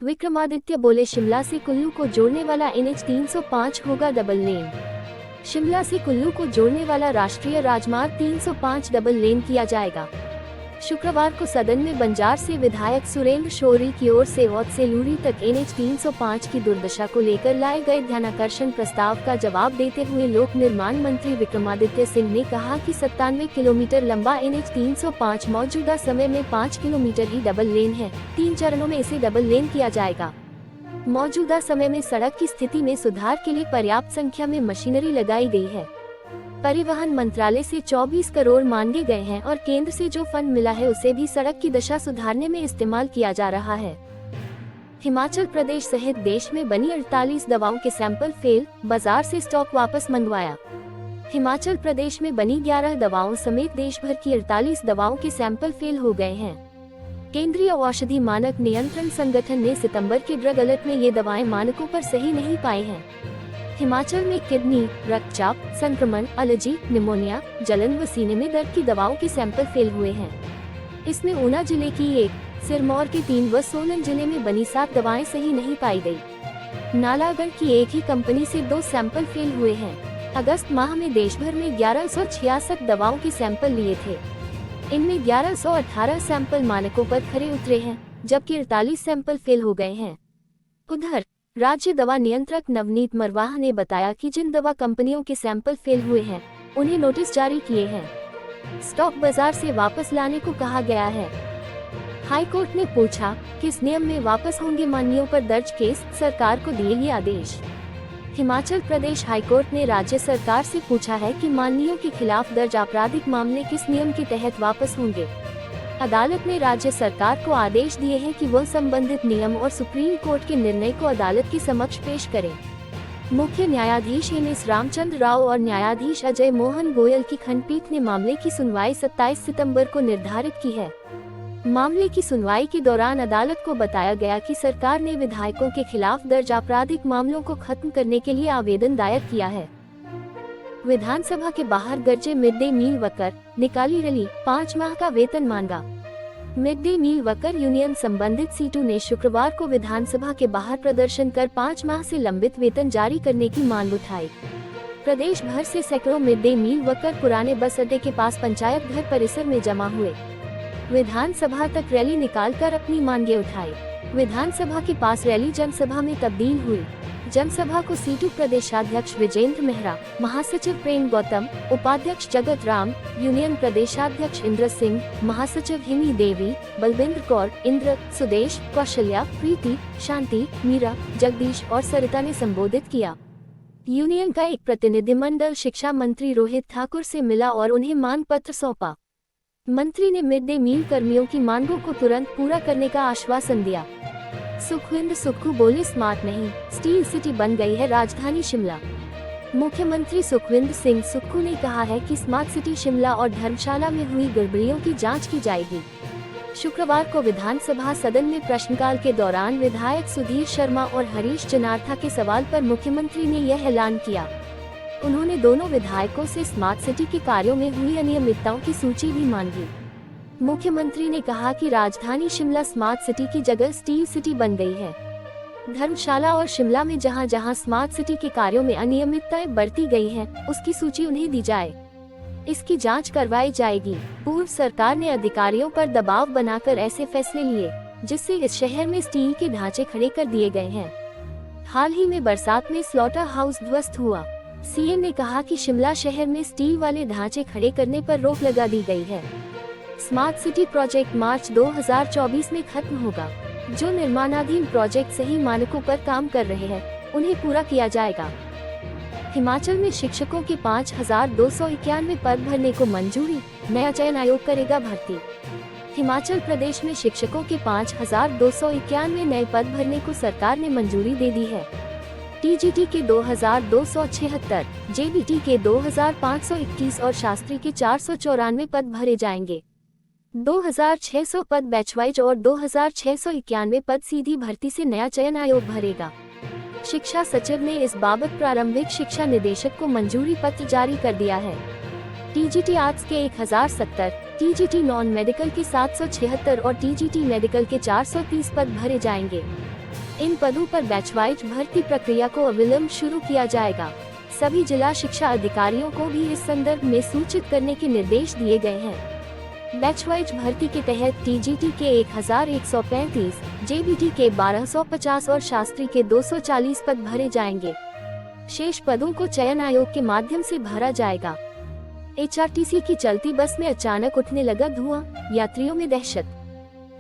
विक्रमादित्य बोले शिमला से कुल्लू को जोड़ने वाला NH 305 होगा डबल लेन। शिमला से कुल्लू को जोड़ने वाला राष्ट्रीय राजमार्ग 305 डबल लेन किया जाएगा। शुक्रवार को सदन में बंजार से विधायक सुरेंद्र शौरी की ओर से औद से लूरी तक NH 305 की दुर्दशा को लेकर लाए गए ध्यानाकर्षण प्रस्ताव का जवाब देते हुए लोक निर्माण मंत्री विक्रमादित्य सिंह ने कहा कि 97 किलोमीटर लंबा NH 305 मौजूदा समय में 5 किलोमीटर ही डबल लेन है। 3 चरणों में इसे डबल लेन किया जाएगा। मौजूदा समय में सड़क की स्थिति में सुधार के लिए पर्याप्त संख्या में मशीनरी लगाई गई है। परिवहन मंत्रालय से 24 करोड़ मांगे गए हैं और केंद्र से जो फंड मिला है उसे भी सड़क की दशा सुधारने में इस्तेमाल किया जा रहा है। हिमाचल प्रदेश सहित देश में बनी 48 दवाओं के सैंपल फेल, बाजार से स्टॉक वापस मंगवाया। हिमाचल प्रदेश में बनी 11 दवाओं समेत देश भर की 48 दवाओं के सैंपल फेल हो गए हैं। केंद्रीय औषधि मानक नियंत्रण संगठन ने सितंबर के ड्रग अलर्ट में ये दवाएं मानकों पर सही नहीं पाई हैं। हिमाचल में किडनी, रक्तचाप, संक्रमण, एलर्जी, निमोनिया, जलन व सीने में दर्द की दवाओं के सैंपल फेल हुए हैं। इसमें ऊना जिले की 1, सिरमौर की 3 व सोलन जिले में बनी 7 दवाएं सही नहीं पाई गई। नालागढ़ की एक ही कंपनी से 2 सैंपल फेल हुए हैं। अगस्त माह में देश भर में 1166 दवाओं के सैंपल लिए थे। इनमें 1118 सैंपल मानकों पर खरे उतरे हैं, जबकि 48 सैंपल फेल हो गए हैं। उधर राज्य दवा नियंत्रक नवनीत मरवाह ने बताया कि जिन दवा कंपनियों के सैंपल फेल हुए हैं उन्हें नोटिस जारी किए हैं। स्टॉक बाजार से वापस लाने को कहा गया है। हाईकोर्ट ने पूछा किस नियम में वापस होंगे माननीयों पर दर्ज केस, सरकार को दिए ये आदेश। हिमाचल प्रदेश हाईकोर्ट ने राज्य सरकार से पूछा है कि माननीयों के खिलाफ दर्ज आपराधिक मामले किस नियम के तहत वापस होंगे। अदालत ने राज्य सरकार को आदेश दिए हैं कि वह संबंधित नियम और सुप्रीम कोर्ट के निर्णय को अदालत के समक्ष पेश करें। मुख्य न्यायाधीश MS रामचंद्र राव और न्यायाधीश अजय मोहन गोयल की खंडपीठ ने मामले की सुनवाई 27 सितंबर को निर्धारित की है। मामले की सुनवाई के दौरान अदालत को बताया गया कि सरकार ने विधायकों के खिलाफ दर्ज आपराधिक मामलों को खत्म करने के लिए आवेदन दायर किया है। विधानसभा के बाहर गरजे मिड डे मील वर्कर, निकाली रैली, 5 माह का वेतन मांगा। Mid day meal worker union संबंधित सीटू ने शुक्रवार को विधानसभा के बाहर प्रदर्शन कर 5 माह से लंबित वेतन जारी करने की मांग उठाई। प्रदेश भर से सैकड़ों मिड डे मील वर्कर पुराने बस अड्डे के पास पंचायत घर परिसर में जमा हुए। विधानसभा तक रैली निकालकर अपनी मांगे उठाई। विधानसभा के पास रैली जनसभा में तब्दील हुई। जनसभा को सीटू प्रदेशाध्यक्ष विजेंद्र मेहरा, महासचिव प्रेम गौतम, उपाध्यक्ष जगत राम, यूनियन प्रदेशाध्यक्ष इंद्र सिंह, महासचिव हिमी देवी, बलविंद्र कौर, इंद्र, सुदेश, कौशल्या, प्रीति, शांति, मीरा, जगदीश और सरिता ने संबोधित किया। यूनियन का एक प्रतिनिधिमंडल शिक्षा मंत्री रोहित ठाकुर से मिला और उन्हें मांग पत्र सौंपा। मंत्री ने मिड डे मील कर्मियों की मांगों को तुरंत पूरा करने का आश्वासन दिया। सुखविंदर सुक्खू बोले स्मार्ट नहीं, स्टील सिटी बन गई है राजधानी शिमला। मुख्यमंत्री सुखविंदर सिंह सुक्खू ने कहा है कि स्मार्ट सिटी शिमला और धर्मशाला में हुई गड़बड़ियों की जांच की जाएगी। शुक्रवार को विधानसभा सदन में प्रश्नकाल के दौरान विधायक सुधीर शर्मा और हरीश जनार्था के सवाल पर मुख्यमंत्री ने यह ऐलान किया। उन्होंने दोनों विधायकों से स्मार्ट सिटी के कार्यों में हुई अनियमितताओं की सूची भी मांगी। मुख्यमंत्री ने कहा कि राजधानी शिमला स्मार्ट सिटी की जगह स्टील सिटी बन गई है। धर्मशाला और शिमला में जहां जहां स्मार्ट सिटी के कार्यों में अनियमितताएं बरती गई हैं, उसकी सूची उन्हें दी जाए। इसकी जांच करवाई जाएगी। पूर्व सरकार ने अधिकारियों पर दबाव बनाकर ऐसे फैसले लिए जिससे इस शहर में स्टील के ढांचे खड़े कर दिए गए हैं। हाल ही में बरसात में स्लॉटर हाउस ध्वस्त हुआ। सीएम ने कहा कि शिमला शहर में स्टील वाले ढांचे खड़े करने पर रोक लगा दी गई है। स्मार्ट सिटी प्रोजेक्ट मार्च 2024 में खत्म होगा। जो निर्माणाधीन प्रोजेक्ट सही मानकों पर काम कर रहे हैं उन्हें पूरा किया जाएगा। हिमाचल में शिक्षकों के 5291 पद भरने को मंजूरी, नया चयन आयोग करेगा भर्ती। हिमाचल प्रदेश में शिक्षकों के 5291 नए पद भरने को सरकार ने मंजूरी दे दी है। टीजीटी के 2276, जेबीटी के 2521 और शास्त्री के 494 पद भरे जाएंगे। 2600 पद बैचवाइज और 2691 पद सीधी भर्ती से नया चयन आयोग भरेगा। शिक्षा सचिव ने इस बाबत प्रारंभिक शिक्षा निदेशक को मंजूरी पत्र जारी कर दिया है। टीजीटी आर्ट्स के 1070, टीजीटी नॉन मेडिकल के 776 और टीजीटी मेडिकल के 430 पद भरे जाएंगे। इन पदों पर बैचवाइज भर्ती प्रक्रिया को अविलंब शुरू किया जाएगा। सभी जिला शिक्षा अधिकारियों को भी इस संदर्भ में सूचित करने के निर्देश दिए गए हैं। बैचवाइज भर्ती के तहत टीजीटी के 1135, जेबीटी के 1250 और शास्त्री के 240 पद भरे जाएंगे। शेष पदों को चयन आयोग के माध्यम से भरा जाएगा। एचआरटीसी की चलती बस में अचानक उठने लगा धुआं, यात्रियों में दहशत।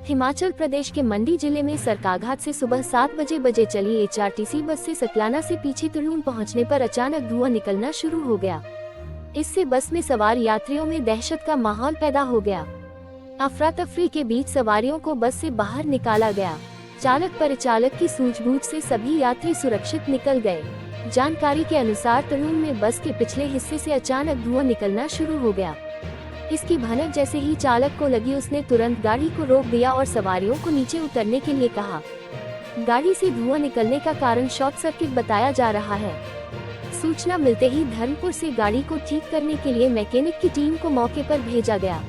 हिमाचल प्रदेश के मंडी जिले में सरकाघाट से सुबह 7 बजे चली एचआरटीसी बस से सतलाना से पीछे तुलून पहुंचने पर अचानक धुआं निकलना शुरू हो गया। इससे बस में सवार यात्रियों में दहशत का माहौल पैदा हो गया। अफरा तफरी के बीच सवारियों को बस से बाहर निकाला गया। चालक परिचालक की सूझबूझ से सभी यात्री सुरक्षित निकल गए। जानकारी के अनुसार तुलून में बस के पिछले हिस्से से अचानक धुआं निकलना शुरू हो गया। इसकी भनक जैसे ही चालक को लगी, उसने तुरंत गाड़ी को रोक दिया और सवारियों को नीचे उतरने के लिए कहा। गाड़ी से धुआं निकलने का कारण शॉर्ट सर्किट बताया जा रहा है। सूचना मिलते ही धर्मपुर से गाड़ी को ठीक करने के लिए मैकेनिक की टीम को मौके पर भेजा गया।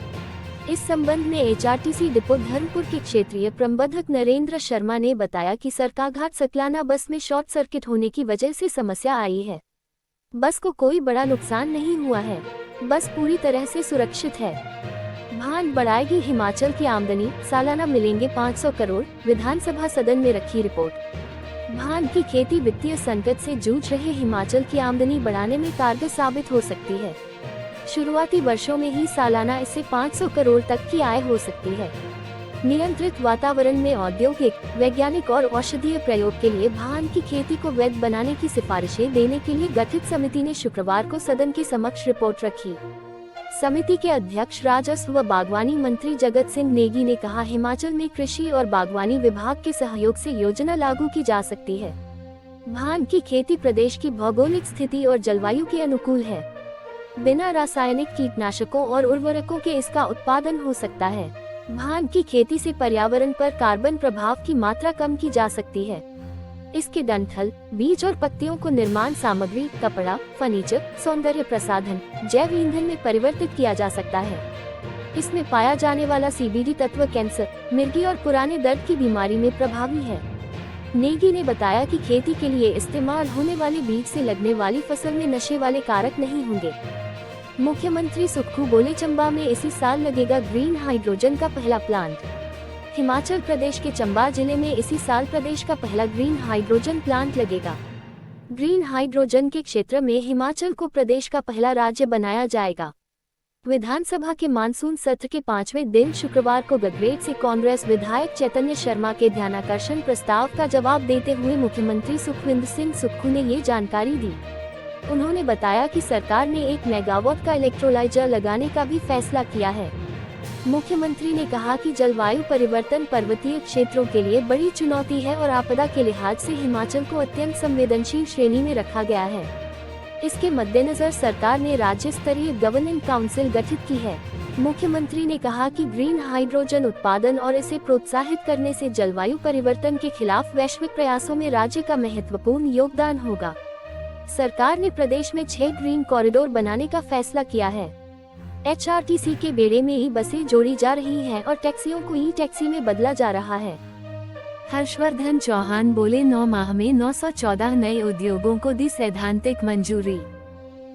इस संबंध में एचआरटीसी डिपो धर्मपुर के क्षेत्रीय प्रबंधक नरेंद्र शर्मा ने बताया कि सरकाघाट सतलाना बस में शॉर्ट सर्किट होने की वजह से समस्या आई है। बस को कोई बड़ा नुकसान नहीं हुआ है। बस पूरी तरह से सुरक्षित है। भान बढ़ाएगी हिमाचल की आमदनी, सालाना मिलेंगे 500 करोड़, विधानसभा सदन में रखी रिपोर्ट। भान की खेती वित्तीय संकट से जूझ रहे हिमाचल की आमदनी बढ़ाने में कारगर साबित हो सकती है। शुरुआती वर्षों में ही सालाना इससे 500 करोड़ तक की आय हो सकती है। नियंत्रित वातावरण में औद्योगिक, वैज्ञानिक और औषधीय प्रयोग के लिए भान की खेती को वैध बनाने की सिफारिशें देने के लिए गठित समिति ने शुक्रवार को सदन के समक्ष रिपोर्ट रखी। समिति के अध्यक्ष राजस्व व बागवानी मंत्री जगत सिंह नेगी ने कहा, हिमाचल में कृषि और बागवानी विभाग के सहयोग से योजना लागू की जा सकती है। भान की खेती प्रदेश की भौगोलिक स्थिति और जलवायु के अनुकूल है। बिना रासायनिक कीटनाशकों और उर्वरकों के इसका उत्पादन हो सकता है। भान की खेती से पर्यावरण पर कार्बन प्रभाव की मात्रा कम की जा सकती है। इसके डंठल, बीज और पत्तियों को निर्माण सामग्री, कपड़ा, फर्नीचर, सौंदर्य प्रसाधन, जैव ईंधन में परिवर्तित किया जा सकता है। इसमें पाया जाने वाला सीबीडी तत्व कैंसर, मिर्गी और पुराने दर्द की बीमारी में प्रभावी है। नेगी ने बताया कि खेती के लिए इस्तेमाल होने वाले बीज से लगने वाली फसल में नशे वाले कारक नहीं होंगे। मुख्यमंत्री सुक्खू बोले, चंबा में इसी साल लगेगा ग्रीन हाइड्रोजन का पहला प्लांट। हिमाचल प्रदेश के चंबा जिले में इसी साल प्रदेश का पहला ग्रीन हाइड्रोजन प्लांट लगेगा। ग्रीन हाइड्रोजन के क्षेत्र में हिमाचल को प्रदेश का पहला राज्य बनाया जाएगा। विधानसभा के मानसून सत्र के 5वें दिन शुक्रवार को गगरेट से कांग्रेस विधायक चैतन्य शर्मा के ध्यानाकर्षण प्रस्ताव का जवाब देते हुए मुख्यमंत्री सुखविंदर सिंह सुक्खू ने ये जानकारी दी। उन्होंने बताया कि सरकार ने 1 मेगावाट का इलेक्ट्रोलाइजर लगाने का भी फैसला किया है। मुख्यमंत्री ने कहा कि जलवायु परिवर्तन पर्वतीय क्षेत्रों के लिए बड़ी चुनौती है और आपदा के लिहाज से हिमाचल को अत्यंत संवेदनशील श्रेणी में रखा गया है। इसके मद्देनजर सरकार ने राज्य स्तरीय गवर्निंग काउंसिल गठित की है। मुख्यमंत्री ने कहा कि ग्रीन हाइड्रोजन उत्पादन और इसे प्रोत्साहित करने से जलवायु परिवर्तन के खिलाफ वैश्विक प्रयासों में राज्य का महत्वपूर्ण योगदान होगा। सरकार ने प्रदेश में 6 ग्रीन कॉरिडोर बनाने का फैसला किया है। एचआरटीसी के बेड़े में ई बसें जोड़ी जा रही हैं और टैक्सियों को ई टैक्सी में बदला जा रहा है। हर्षवर्धन चौहान बोले, 9 माह में 914 नए उद्योगों को दी सैद्धांतिक मंजूरी।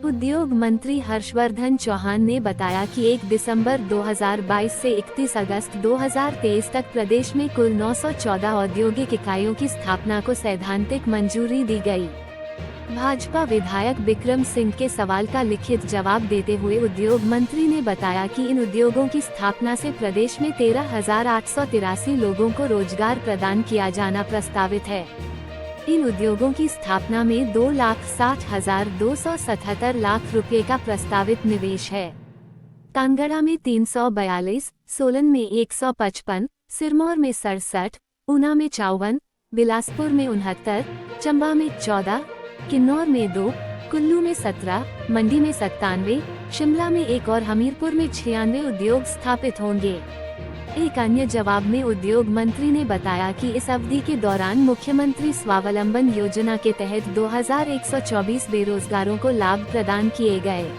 उद्योग मंत्री हर्षवर्धन चौहान ने बताया कि 1 दिसंबर 2022 से 31 अगस्त 2023 तक प्रदेश में कुल 914 औद्योगिक इकाइयों की स्थापना को सैद्धांतिक मंजूरी दी गई। भाजपा विधायक बिक्रम सिंह के सवाल का लिखित जवाब देते हुए उद्योग मंत्री ने बताया कि इन उद्योगों की स्थापना से प्रदेश में 13,883 लोगों को रोजगार प्रदान किया जाना प्रस्तावित है। इन उद्योगों की स्थापना में 2,60,277 लाख रुपए का प्रस्तावित निवेश है। कांगड़ा में 342, सोलन में 155, सिरमौर में 67, ऊना में 54, बिलासपुर में 69, चंबा में 14, किन्नौर में 2, कुल्लू में 17, मंडी में 97, शिमला में 1 और हमीरपुर में 96 उद्योग स्थापित होंगे। एक अन्य जवाब में उद्योग मंत्री ने बताया कि इस अवधि के दौरान मुख्यमंत्री स्वावलंबन योजना के तहत 2124 बेरोजगारों को लाभ प्रदान किए गए।